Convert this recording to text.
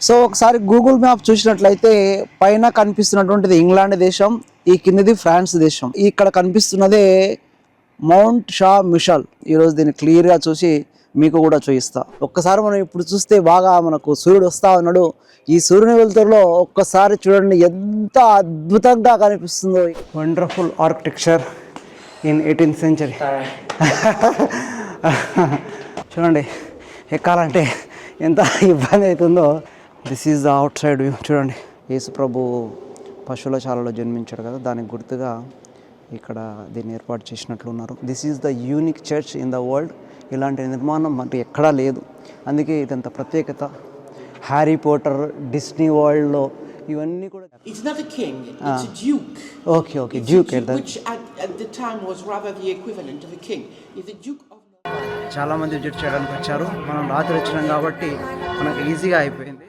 So ఒకసారి Google map చూసినట్లయితే పైన కనిపిస్తున్నటువంటిది ఇంగ్లాండ్ దేశం, ఈ కిందది ఫ్రాన్స్ దేశం. ఇక్కడ కనిపిస్తున్నదే మౌంట్ షా మిషల్. ఈరోజు దీన్ని క్లియర్గా చూసి మీకు కూడా చూపిస్తా. ఒక్కసారి మనం ఇప్పుడు చూస్తే బాగా మనకు సూర్యుడు వస్తా ఉన్నాడు. ఈ సూర్యుని వెలుతురులో ఒక్కసారి చూడండి ఎంత అద్భుతంగా కనిపిస్తుందో. Wonderful architecture in 18th century. చూడండి, ఎక్కాలంటే ఎంత ఇబ్బంది అవుతుందో. This is the out side view. చూడండి, యేసు ప్రభు పశువుల శాలలో జన్మించాడు కదా, దానికి గుర్తుగా ఇక్కడ దీన్ని ఏర్పాటు చేసినట్లు ఉన్నారు. This is the unique church in the world. ఇలాంటి నిర్మాణం మనకి ఎక్కడా లేదు, అందుకే ఇదంత ప్రత్యేకత. హ్యారీ పోటర్, డిస్నీ వరల్డ్లో ఇవన్నీ కూడా. It's not a king, it's a duke. Okay, duke. Which at the time was rather the equivalent of a king. It's the Duke of... చాలామంది విజిట్ చేయడానికి వచ్చారు. మనం రాత్రి వచ్చినాం కాబట్టి మనకు ఈజీగా అయిపోయింది.